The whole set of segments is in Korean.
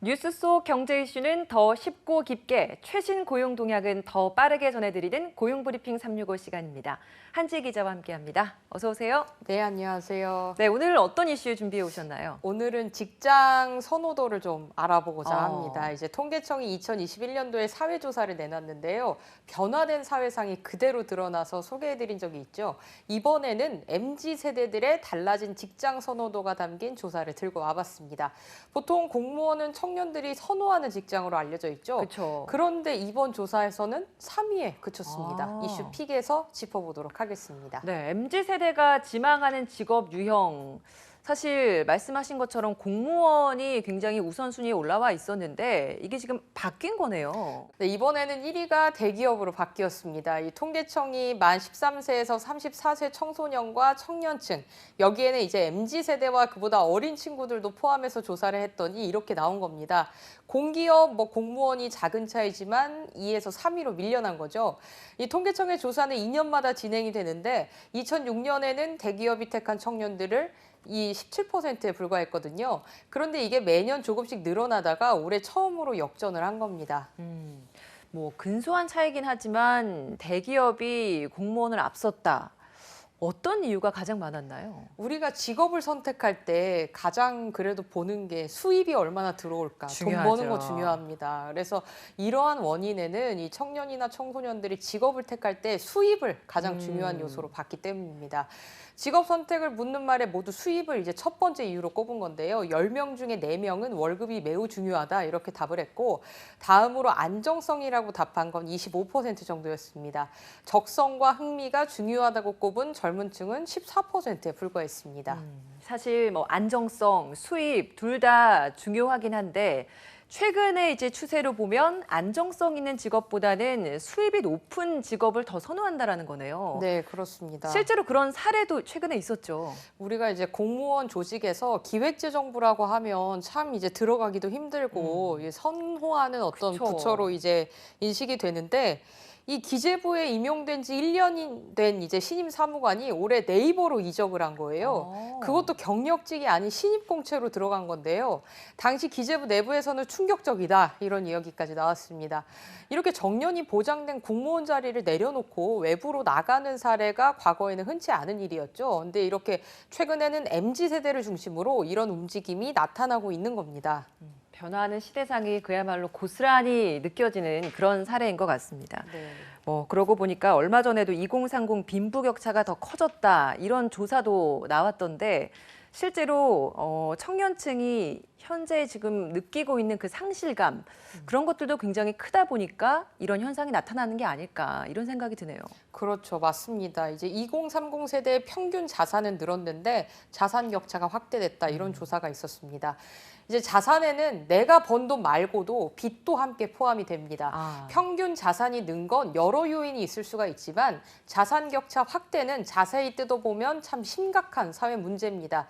뉴스 속 경제 이슈는 더 쉽고 깊게, 최신 고용 동향은 더 빠르게 전해드리는 고용브리핑 365 시간입니다. 한지 기자와 함께합니다. 어서 오세요. 네, 안녕하세요. 네, 오늘 어떤 이슈 준비해 오셨나요? 오늘은 직장 선호도를 좀 알아보고자 합니다. 어. 이제 통계청이 2021년도에 사회조사를 내놨는데요. 변화된 사회상이 그대로 드러나서 소개해드린 적이 있죠. 이번에는 MZ세대들의 달라진 직장 선호도가 담긴 조사를 들고 와봤습니다. 보통 공무원은 청년들이 선호하는 직장으로 알려져 있죠. 그렇죠. 그런데 이번 조사에서는 3위에 그쳤습니다. 아. 이슈 픽에서 짚어보도록 하겠습니다. 네, MZ세대가 지망하는 직업 유형. 사실 말씀하신 것처럼 공무원이 굉장히 우선순위에 올라와 있었는데 이게 지금 바뀐 거네요. 네, 이번에는 1위가 대기업으로 바뀌었습니다. 이 통계청이 만 13세에서 34세 청소년과 청년층, 여기에는 이제 MZ세대와 그보다 어린 친구들도 포함해서 조사를 했더니 이렇게 나온 겁니다. 공기업, 공무원이 작은 차이지만 2에서 3위로 밀려난 거죠. 이 통계청의 조사는 2년마다 진행이 되는데 2006년에는 대기업이 택한 청년들을 이 17%에 불과했거든요. 그런데 이게 매년 조금씩 늘어나다가 올해 처음으로 역전을 한 겁니다. 뭐 근소한 차이긴 하지만 대기업이 공무원을 앞섰다. 어떤 이유가 가장 많았나요? 우리가 직업을 선택할 때 가장 그래도 보는 게 수입이 얼마나 들어올까, 중요하죠. 돈 버는 거 중요합니다. 그래서 이러한 원인에는 이 청년이나 청소년들이 직업을 택할 때 수입을 가장 중요한 요소로 봤기 때문입니다. 직업 선택을 묻는 말에 모두 수입을 이제 첫 번째 이유로 꼽은 건데요. 10명 중에 4명은 월급이 매우 중요하다 이렇게 답을 했고 다음으로 안정성이라고 답한 건 25% 정도였습니다. 적성과 흥미가 중요하다고 꼽은 젊은 층은 14%에 불과했습니다. 사실 뭐 안정성, 수입 둘 다 중요하긴 한데 최근에 이제 추세로 보면 안정성 있는 직업보다는 수입이 높은 직업을 더 선호한다라는 거네요. 네, 그렇습니다. 실제로 그런 사례도 최근에 있었죠. 우리가 이제 공무원 조직에서 기획재정부라고 하면 참 이제 들어가기도 힘들고 선호하는 어떤 그쵸. 부처로 이제 인식이 되는데 이 기재부에 임용된 지 1년이 된 이제 신임 사무관이 올해 네이버로 이적을 한 거예요. 그것도 경력직이 아닌 신입 공채로 들어간 건데요. 당시 기재부 내부에서는 충격적이다 이런 이야기까지 나왔습니다. 이렇게 정년이 보장된 공무원 자리를 내려놓고 외부로 나가는 사례가 과거에는 흔치 않은 일이었죠. 근데 이렇게 최근에는 MZ세대를 중심으로 이런 움직임이 나타나고 있는 겁니다. 변화하는 시대상이 그야말로 고스란히 느껴지는 그런 사례인 것 같습니다. 네. 그러고 보니까 얼마 전에도 2030 빈부격차가 더 커졌다 이런 조사도 나왔던데 실제로 청년층이 현재 지금 느끼고 있는 그 상실감 그런 것들도 굉장히 크다 보니까 이런 현상이 나타나는 게 아닐까 이런 생각이 드네요. 그렇죠. 맞습니다. 이제 2030 세대의 평균 자산은 늘었는데 자산 격차가 확대됐다 이런 조사가 있었습니다. 이제 자산에는 내가 번 돈 말고도 빚도 함께 포함이 됩니다. 평균 자산이 는 건 여러 요인이 있을 수가 있지만 자산 격차 확대는 자세히 뜯어보면 참 심각한 사회 문제입니다.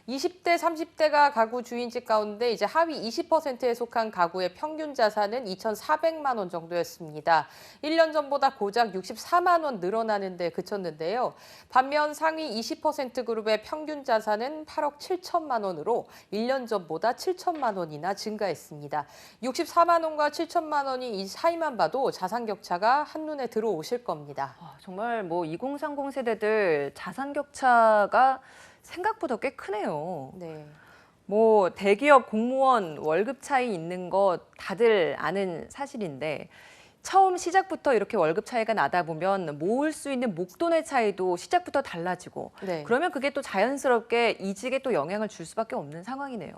20대, 30대가 가구 주인집 가운데 이제 하위 20%에 속한 가구의 평균 자산은 2,400만 원 정도였습니다. 1년 전보다 고작 64만 원 늘어나는 데 그쳤는데요. 반면 상위 20% 그룹의 평균 자산은 8억 7천만 원으로 1년 전보다 7천만 원이나 증가했습니다. 64만 원과 7천만 원이 이 사이만 봐도 자산 격차가 한눈에 들어오실 겁니다. 정말 뭐 2030 세대들 자산 격차가 생각보다 꽤 크네요. 네. 뭐 대기업 공무원 월급 차이 있는 거 다들 아는 사실인데 처음 시작부터 이렇게 월급 차이가 나다 보면 모을 수 있는 목돈의 차이도 시작부터 달라지고 네. 그러면 그게 또 자연스럽게 이직에 또 영향을 줄 수밖에 없는 상황이네요.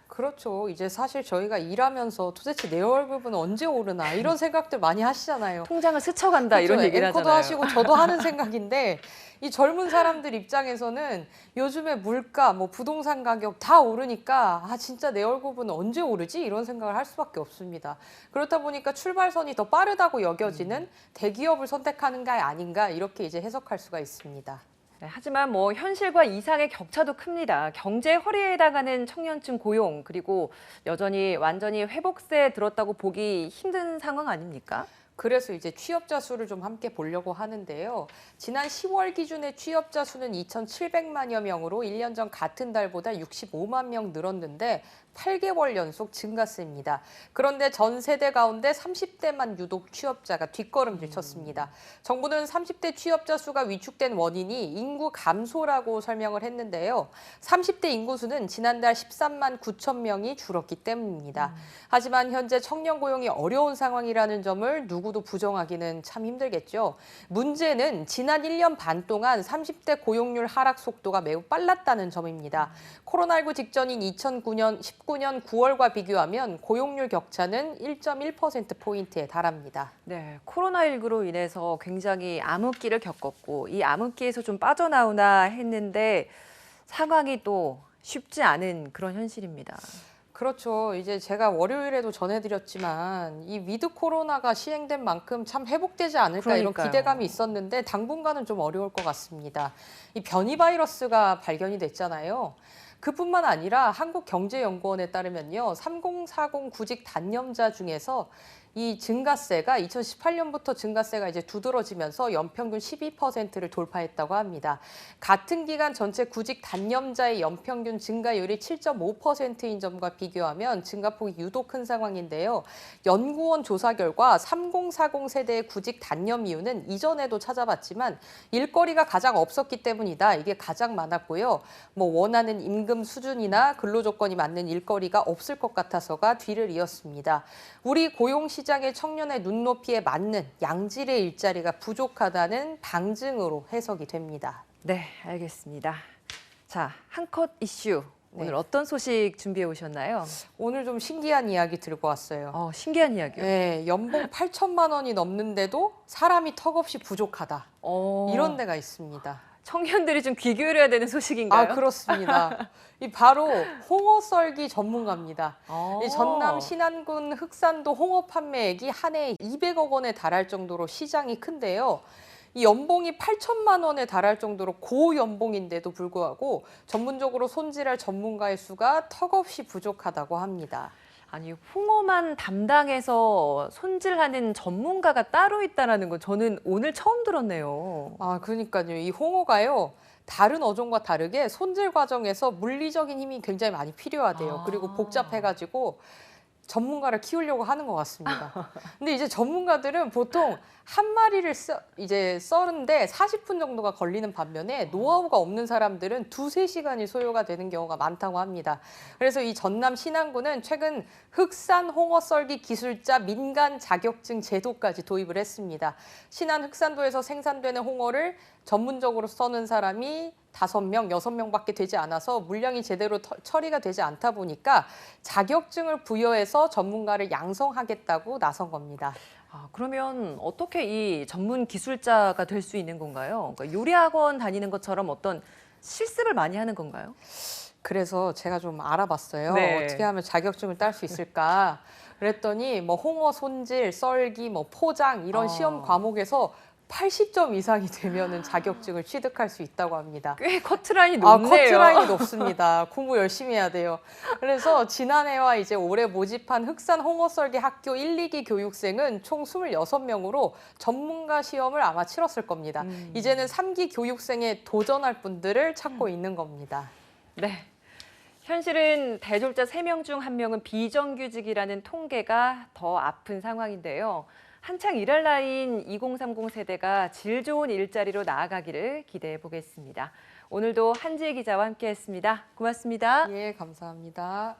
그렇죠. 이제 사실 저희가 일하면서 도대체 내 월급은 언제 오르나 이런 생각들 많이 하시잖아요. 통장을 스쳐간다 이런 그렇죠. 얘기를 앵커도 하잖아요. 하시고 저도 하는 생각인데 이 젊은 사람들 입장에서는 요즘에 물가, 부동산 가격 다 오르니까 진짜 내 월급은 언제 오르지? 이런 생각을 할 수밖에 없습니다. 그렇다 보니까 출발선이 더 빠르다고 여겨지는 대기업을 선택하는 게 아닌가 이렇게 이제 해석할 수가 있습니다. 네, 하지만 뭐 현실과 이상의 격차도 큽니다. 경제 허리에 해당하는 청년층 고용 그리고 여전히 완전히 회복세에 들었다고 보기 힘든 상황 아닙니까? 그래서 이제 취업자 수를 좀 함께 보려고 하는데요. 지난 10월 기준의 취업자 수는 2,700만여 명으로 1년 전 같은 달보다 65만 명 늘었는데 8개월 연속 증가세입니다. 그런데 전 세대 가운데 30대만 유독 취업자가 뒷걸음질 쳤습니다. 정부는 30대 취업자 수가 위축된 원인이 인구 감소라고 설명을 했는데요. 30대 인구수는 지난달 13만 9천 명이 줄었기 때문입니다. 하지만 현재 청년 고용이 어려운 상황이라는 점을 누구도 부정하기는 참 힘들겠죠. 문제는 지난 1년 반 동안 30대 고용률 하락 속도가 매우 빨랐다는 점입니다. 코로나19 직전인 2019년 9월과 비교하면 고용률 격차는 1.1%포인트에 달합니다. 네, 코로나19로 인해서 굉장히 암흑기를 겪었고 이 암흑기에서 좀 빠져나오나 했는데 상황이 또 쉽지 않은 그런 현실입니다. 그렇죠. 이제 제가 월요일에도 전해드렸지만 이 위드 코로나가 시행된 만큼 참 회복되지 않을까 이런 그러니까요. 기대감이 있었는데 당분간은 좀 어려울 것 같습니다. 이 변이 바이러스가 발견이 됐잖아요. 그뿐만 아니라 한국경제연구원에 따르면요. 3040 구직 단념자 중에서 이 증가세가 2018년부터 증가세가 이제 두드러지면서 연평균 12%를 돌파했다고 합니다. 같은 기간 전체 구직 단념자의 연평균 증가율이 7.5%인 점과 비교하면 증가폭이 유독 큰 상황인데요. 연구원 조사 결과 3040 세대의 구직 단념 이유는 이전에도 찾아봤지만 일거리가 가장 없었기 때문이다. 이게 가장 많았고요. 원하는 임금 수준이나 근로 조건이 맞는 일거리가 없을 것 같아서가 뒤를 이었습니다. 우리 고용 시장의 청년의 눈높이에 맞는 양질의 일자리가 부족하다는 방증으로 해석이 됩니다. 네, 알겠습니다. 자, 한 컷 이슈. 오늘 네. 어떤 소식 준비해 오셨나요? 오늘 좀 신기한 이야기 들고 왔어요. 신기한 이야기요. 네, 연봉 8천만 원이 넘는데도 사람이 턱없이 부족하다. 이런 데가 있습니다. 청년들이 좀 귀 기울여야 되는 소식인가요? 그렇습니다. 이 바로 홍어 썰기 전문가입니다. 이 전남 신안군 흑산도 홍어 판매액이 한 해에 200억 원에 달할 정도로 시장이 큰데요. 이 연봉이 8천만 원에 달할 정도로 고연봉인데도 불구하고 전문적으로 손질할 전문가의 수가 턱없이 부족하다고 합니다. 아니, 홍어만 담당해서 손질하는 전문가가 따로 있다는 건 저는 오늘 처음 들었네요. 그러니까요. 이 홍어가요. 다른 어종과 다르게 손질 과정에서 물리적인 힘이 굉장히 많이 필요하대요. 그리고 복잡해가지고 전문가를 키우려고 하는 것 같습니다. 근데 이제 전문가들은 보통 한 마리를 이제 썰는데 40분 정도가 걸리는 반면에 노하우가 없는 사람들은 2-3시간이 소요가 되는 경우가 많다고 합니다. 그래서 이 전남 신안군은 최근 흑산 홍어 썰기 기술자 민간 자격증 제도까지 도입을 했습니다. 신안 흑산도에서 생산되는 홍어를 전문적으로 써는 사람이 5명, 6명밖에 되지 않아서 물량이 제대로 처리가 되지 않다 보니까 자격증을 부여해서 전문가를 양성하겠다고 나선 겁니다. 그러면 어떻게 이 전문 기술자가 될 수 있는 건가요? 그러니까 요리학원 다니는 것처럼 어떤 실습을 많이 하는 건가요? 그래서 제가 좀 알아봤어요. 네. 어떻게 하면 자격증을 딸 수 있을까? 그랬더니 홍어 손질, 썰기, 포장 이런 시험 과목에서 80점 이상이 되면은 자격증을 취득할 수 있다고 합니다. 꽤 커트라인이 높네요. 커트라인이 높습니다. 공부 열심히 해야 돼요. 그래서 지난해와 이제 올해 모집한 흑산 홍어썰기 학교 1, 2기 교육생은 총 26명으로 전문가 시험을 아마 치렀을 겁니다. 이제는 3기 교육생에 도전할 분들을 찾고 있는 겁니다. 네. 현실은 대졸자 3명 중 1명은 비정규직이라는 통계가 더 아픈 상황인데요. 한창 일할 나이인 2030 세대가 질 좋은 일자리로 나아가기를 기대해 보겠습니다. 오늘도 한지혜 기자와 함께했습니다. 고맙습니다. 예, 감사합니다.